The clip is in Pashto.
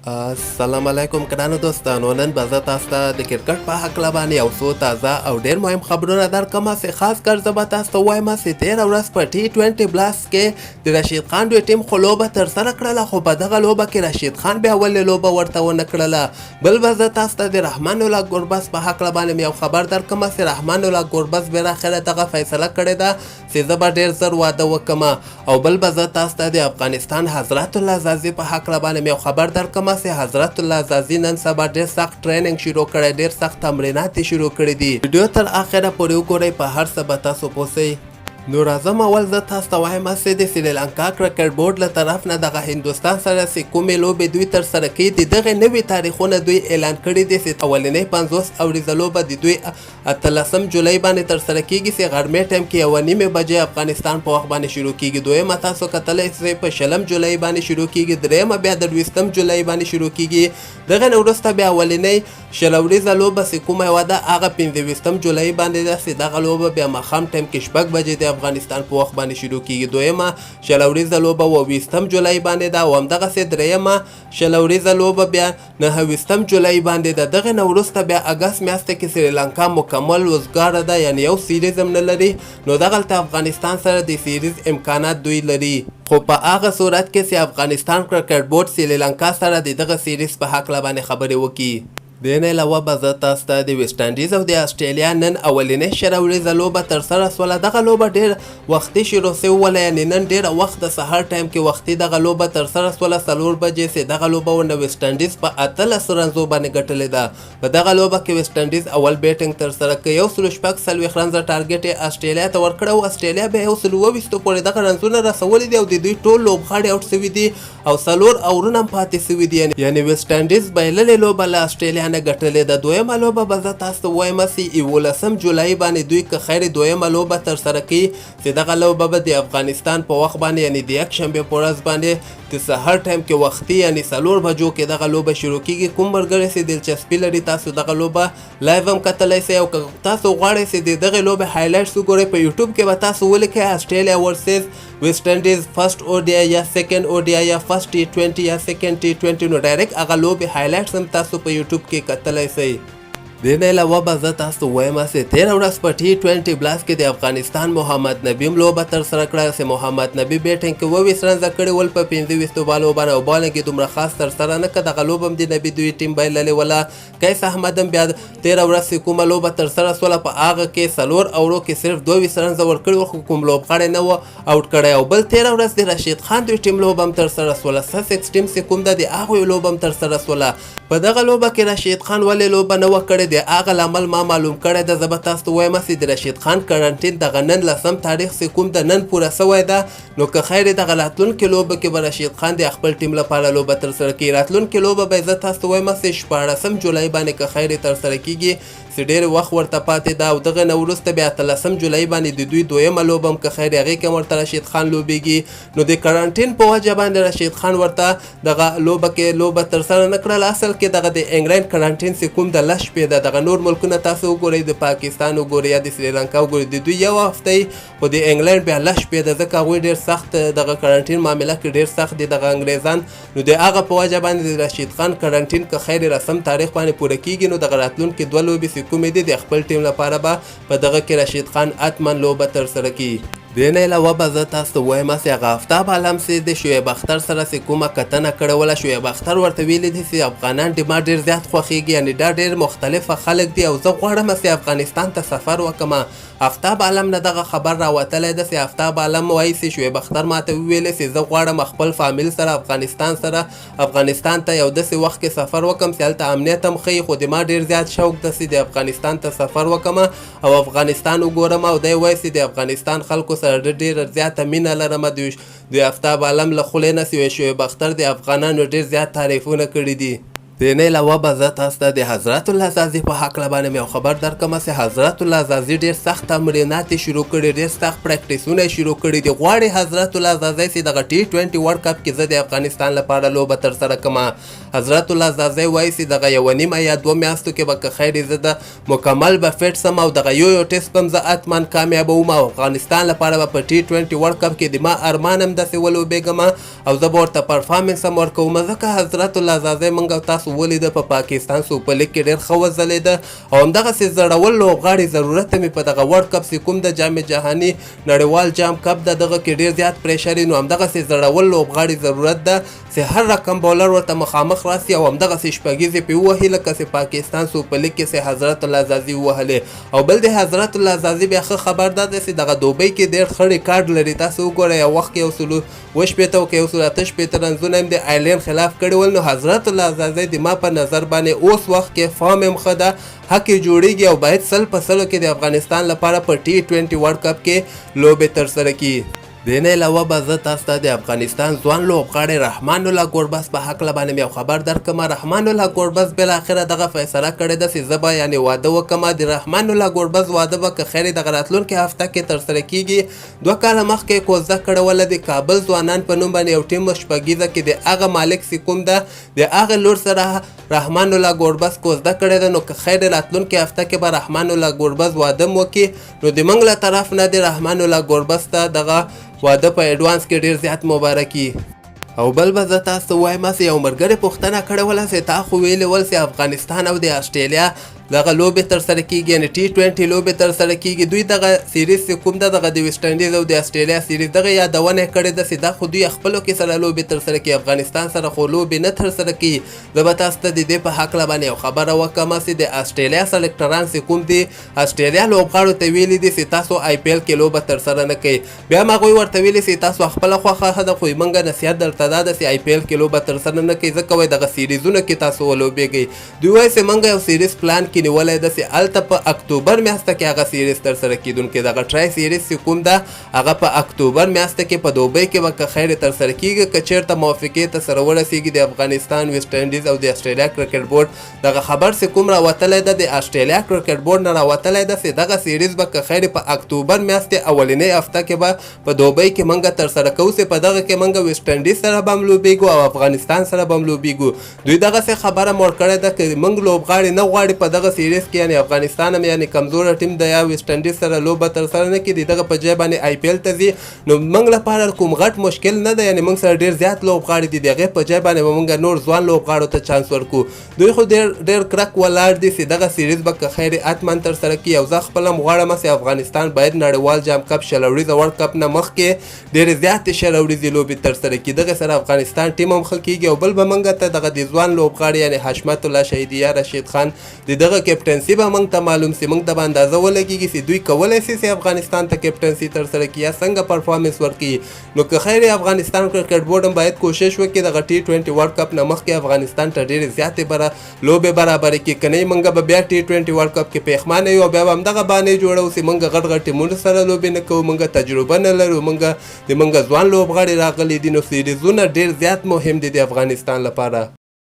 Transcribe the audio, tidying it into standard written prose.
السلام علیکم ګرانو دوستانو، نن به زه تاسو ته د کرکټ په هکله باندې یو څو تازه او ډېر مهم خبرونه درکړم. چې خاص کر زه به تاسو ته وایم چې تېره ورځ په T20 بلاست کې د رشید خان دوی ټیم خو لوبه ترسره کړله، خو په دغه لوبه کې رشید خان بیا ولې لوبه ورته ونه کړله. بل به زه تاسو ته د رحمان الله ګربز په هکله باندې یو خبر درکړم چې رحمان الله ګربز بالاخره دغه فیصله کړې ده چې زه به ډېر زر واده وکړم. او بل به زه تاسو ته د افغانستان حضرت الله زازي په هکله باندې یو خبر درکړم چې حضرت الله زازي نن سبا ډېر سخت ټریننګ شروع کړی، ډېر سخت تمرینات یې شروع کړي دي. ویډیو تر اخره پورې وګورئ، په هر څه به تاسو پوه شئ. نو راځم اول زه تاسو ته وایم چې د سریلانکا کرکټ بورډ له طرف نه دغه هندوستان سره چې کومې لوبې دوی ترسره کوي د دغې نوي تاریخونه دوی اعلان کړي دي چې اولنۍ 50 اوریزه لوبه د دوی 18 جولای باندې ترسره کیږي چې غرمې ټایم کې 9:30 بجې افغانستان په وخت باندې شروع کیږي. دویمه تاسو کتلی چې په 20 جولای باندې شروع کیږي، دریمه بیا د 20 جولای باندې شروع کیږي. دغه نه وروسته بیا اولنۍ 20 اوریزه لوبه چې کومه یوه ده هغه 25 جولای باندې ده چې دغه لوبه بیا ماښام ټایم کې 6 بجې د افغانستان په وخت باندې شروع کیږي. دویمه 20 اوریزه لوبه 20 جولای باندې ده او همدغسې دریمه 20 اوریزه لوبه بیا 29 جولای باندې ده. دغه نه وروسته بیا اګست میاشته کې سریلانکا مکمل وزګاره ده، یعنی یو سیریز هم نه لري. نو دغلته افغانستان سره د سیریز امکانات دوی لري، خو په هغه صورت کې چې افغانستان کرکټ بورډ سریلانکا سره د دغه سیریز په هکله باندې خبرې وکړي. د نه علاوه به زه تاسو ته د ویسټ انډیز او د اسټرالیا نن اولنۍ 20 اوریزه لوبه ترسره سوله. دغه لوبه ډېر وختي شروع سوله، یعنې نن ډېره وخت د سهار ټایم کې وختي دغه لوبه ترسره سوله 4 بجې چې دغه لوبه ونه ویسټ انډیز په 18 رنزو باندې ګټلې ده. په دغه لوبه کې ویسټ انډیز اول بیټینګ ترسره کړ، 140 رنزه ټارګټ یې اسټرالیا ته ورکړی او اسټرالیا بیا 120 پورې دغه رنزونه رسولي دي او د دوی ټول لوبغاړي آوټ سوي دي او 4 اورونه هم پاتې سوي دي، یعنې ویسټ انډیز بایللې لوبه له اسټرالیا نه ګټلې ده. دویمه لوبه به زه تاسو ته وایم چې 11 جولای باندې دوی که خیر دویمه لوبه ترسره کوي چې دغه لوبه به د افغانستان په وخت باندې یعنې د یکشنبې په ورځ باندې د سهار ټایم کې وختي یعنې 4 بجو کې دغه لوبه شروع کیږي. کوم ملګري چې دلچسپي لري تاسو دغه لوبه لایو هم کتلی شئ او که تاسو غواړئ چې د دغې لوبې هایلایټس وګورئ په یوټیوب کې به تاسو ولیکئ اسټرالیا ورسز ویسټ انډیز فرست اوډیا یا سیکنډ اوډیا یا فرست T20 یا سیکنډ T20 نو ډایرکټ هغه لوبې هایلایټس هم تاسو په یوټیوب کې کتلی شئ. د نه علاوه به زه تاسو ته وایم چې تېره ورځ په T20 بلاست کې د افغانستان محمد نبي هم لوبه ترسره کړه چې محمد نبي بیټینګ کې 22 رنزه کړي ول په 25 بالو باندې او بالنګ یې دومره خاص ترسره نه کړه. دغه لوبه هم د نبي دوی ټیم بایللې وله. قیس احمد هم بیا 13 ورځ چې کومه لوبه ترسره سوله په هغه کې 4 اورو کې صرف 22 رنزه ورکړي ول، خو کوم لوبغاړی نه و آوټ کړی. او بل 13 ورځ د رشید خان دوی ټیم لوبه هم ترسره سوله، سسکس ټیم چې کوم ده د هغوی لوبه هم ترسره سوله. په دغه لوبه کې رشید خان ولې لوبه نه وه کړې د هغه لامل ما معلوم کړی ده. زه به تاسو ته وایم چې د رشید خان کرنټین دغه نن 10 تاریخ چې کوم د نن پوره سوی ده، نو که خیر دغه راتلونکې لوبه کې به رشید خان د خپل ټیم لپاره لوبه ترسره کړي. راتلونکې لوبه به زه تاسو ته وایم چې 14 جولای باندې که خیر ترسره کیږي چې ډېر وخت ورته پاتې ده. او دغه نه وروسته بیا 18 جولای باندې د دوی دویمه لوبه هم که خیر هغې کې ورته رشید خان لوبیږي. نو د کرنټین په وجه باندې رشید خان ورته دغه لوبه کې لوبه ترسره نه کړله. اصل کې دغه د انګلند کرنټین چې کوم د لس شپې ده، دغه نور ملکونه تاسو وګورئ، د پاکستان وګورئ یا د سریلانکا وګورئ، د دوی یو هفته خو د انګلند بیا لس شپې ده، ځکه هغوی ډېر سخت دغه کرنټین معامله کې ډېر سخت دي دغه انګریزان. نو د هغه په وجه باندې د رشید خان کرنټین که خیر رسم تاریخ باندې پوره کیږي نو دغه راتلونکې 2 لوبې چې کومې دي د خپل ټیم لپاره به په دغه کې رشید خان حتما لوبه ترسره کړي. د نه علاوه به زه تاسو ته وایم چې هغه آفتاب عالم چې د شعیب اختر سره چې کومه کتنه کړې وله، شعیب اختر ورته ویلي دي چې افغانان دې ما ډېر زیات خوښېږي، یعنې دا ډېر مختلفه خلک دي او زه غواړم چې افغانستان ته سفر وکړم. آفتاب عالم نه دغه خبر راوتلی ده چې آفتاب عالم وایي چې شعیب اختر ماته وویلې چې زه غواړم خپل فامیل سره افغانستان ته یو داسې وخت کې سفر وکړم چې هلته امنیت هم ښیي، خو د ما ډېر زیات شوق ده چې د افغانستان ته سفر وکړم او افغانستان وګورم. او دی وایي چې د افغانستان خلکو سره ډېره زیاته مینه لرم. د آفتاب عالم له خولې نه چې شعیب اختر د افغانانو ډېر زیات تعریفونه کړي دي. د نه علاوه به زه تاسو ته د حضرت العزازي په هکله باندې یو خبر درکړم چې حضرت العزازي ډېر سخت تمرینات یې شروع کړي، ډېر سخت پریکټیسونه یې شروع کړي دي. غواړي حضرت العزازي چې دغه T20 ورلډ کپ کې زه د افغانستان لپاره لوبه ترسره کړم. حضرت العزازي وایي چې دغه یوه نیمه یا 2 میاشتو کې به که خیر زه د مکمل به فټ سم او دغه یو ټیسټ به زه حتما کامیابوم او افغانستان لپاره به په T20 ورلډ کپ کې د ما ارمان هم داسې ولوبېږم او زه به ورته پرفارمنس هم ورکوم، ځکه حضرت العزازي موږ او تاسو ولیده په پاکستان سوپر لیګ کې ډېر ښه وځلېده او همدغسې زړور لوبغاړي ضرورت مې په دغه ورلډ کپ چې کوم د جام جهاني نړیوال جام کپ د دغه کې ډېر زیات پریشر وي، نو همدغسې زړور لوبغاړي ضرورت ده چې هر رقم بولر ورته مخامخ راسي او همدغسې شپږیزې پرې ووهي لکه چې پاکستان سوپر لیګ کې چې حضرت العزازي ووهلې. او بل د حضرت العزازي بیا ښه خبر دا ده چې دغه دوبۍ کې ډېر ښه ریکارډ لري. تاسو وګورئ یو وخت کې 160 او که 168 رنزونه هم د آیرلینډ خلاف کړي ول، نو حضرت العزازي د ما په نظر باندې اوس وخت کې فارم هم ښه ده، حق یې جوړیږي او باید 100% کې د افغانستان لپاره په T20 ورلډ کپ کې لوبې ترسره کړي. د نه علاوه به زه تاسو ته د افغانستان ځوان لوبغاړی رحمان الله ګوربز په هکله باندې یو خبر درکړم. رحمان الله ګوربز بالاخره دغه فیصله کړې ده چې زه به یعنې واده وکړم. د رحمان الله ګوربز واده به که خیر دغه راتلونکې هفته کې ترسره کیږي. 2 کاله مخکې کوزده کړې وله د کابل ځوانان په نوم باندې یو ټیم شپږیزه کې د هغه مالک چې کوم ده د هغه لور سره رحمان الله ګوربز کوزده کړې ده، نو که خیر راتلونکې هفته کې به رحمان الله ګوربز واده م وکړي، نو د موږ له طرف نه د رحمان الله ګوربز ته دغه واده په ایډوانس کې ډېر زیات مبارکي. او بل به زه تاسو ته وایم چې یو ملګري پوښتنه کړې وله چې تا خو ویلي ول چې افغانستان او د آسټرالیا دغه لوبې ترسره کیږي، یعنې T20 لوبې ترسره کیږي. دوی دغه سیریز چې کوم ده دغه د ویسټ انډیز او د آسټرالیا سیریز دغه یادونه یې کړې ده چې دا خو دوی خپلو کې سره لوبې ترسره کوي، افغانستان سره خو لوبې نه ترسره کوي. زه به تاسو ته د دې په هکله باندې یو خبره وکړم چې د آسټرالیا سلیکټران چې کوم دي آسټرالیا لوبغاړو ته ویلي دي چې تاسو IPL کې لوبه ترسره نه کوئ. بیا هم هغوی ورته ویلي چې تاسو خپله خوښه ښه ده، خو موږ نصیحت درته دا ده چې IPL کې لوبه ترسره نه کوئ، ځکه وایي دغه سیریزونه کې تاسو ولوبېږئ. دوی وایي چې موږ یو سیریز پلان کې نیولی ده چې هلته په اکتوبر میاشته کې هغه سیریز ترسره کیدونکې دغه ټرای سیریز چې کوم ده هغه په اکتوبر میاشته کې په دوبۍ کې به که خیر ترسره کیږي. که چېرته موافقې ته سره ورسیږي د افغانستان، ویسټ انډیز او د آسټرالیا کرکټ بورډ دغه خبر چې کوم راوتلی ده د آسټرالیا کرکټ بورډ نه راوتلی ده چې دغه سیریز به که خیر په اکتوبر میاشتې اولنۍ هفته کې به په دوبۍ کې موږ ترسره کوو، چې په دغه کې موږ ویسټ انډیز سره به هم لوبېږو او افغانستان سره به هم لوبېږو. دوی دغسې خبره مور کړې ده که موږ لوبغاړي نه غواړي په دغه سیریز کې، یعنې افغانستان هم یعنې کمزوره ټیم د یا ویسټ انډیز سره لوبه ترسره نه کړي، دغه په ځای باندې IPL ته ځي، نو موږ لپاره کوم غټ مشکل نه ده، یعنې موږ سره ډېر زیات لوبغاړي دي، د هغې په ځای باندې به موږ نور ځوان لوبغاړو ته چانس ورکړو. دوی خو ډېر کلک ولاړ دي چې دغه سیریز به که خیر حتما ترسره کړي. او زه خپله هم غواړم چې افغانستان باید نړیوال جام کپ 16 وړیزه ورلډ کپ نه مخکې ډېرې زیاتې 16 وړیزې لوبې ترسره کړي. دغه سره افغانستان ټیم هم ښه کېږي. او بل به موږ ته دغه د ځوان لوبغاړي یعنې حشمت الله شهیدیه، رشید خان د دغه کیپټنسي به موږ ته معلوم سي، موږ ته به اندازه ولګېږي چې دوی کولی شي چې افغانستان ته کیپټنسي ترسره کړي یا څنګه پرفارمنس ورکړي. نو که خیر افغانستان کرکټ بورډ هم باید کوشش وکړي دغه T20 ورلډ کپ نه مخکې افغانستان ته ډېرې زیاتې لوبې برابرې کړي، که نه موږ به بیا T20 ورلډ کپ کې پېښمانه یو، بیا به همدغه بانې جوړو چې موږ غټ غټ ټیمونو سره لوبې نه کوو، موږ تجربه نه لرو، موږ ځوان لوبغاړي راغلي دي، نو سیریزونه ډېر زیات مهم دي د افغانستان لپاره.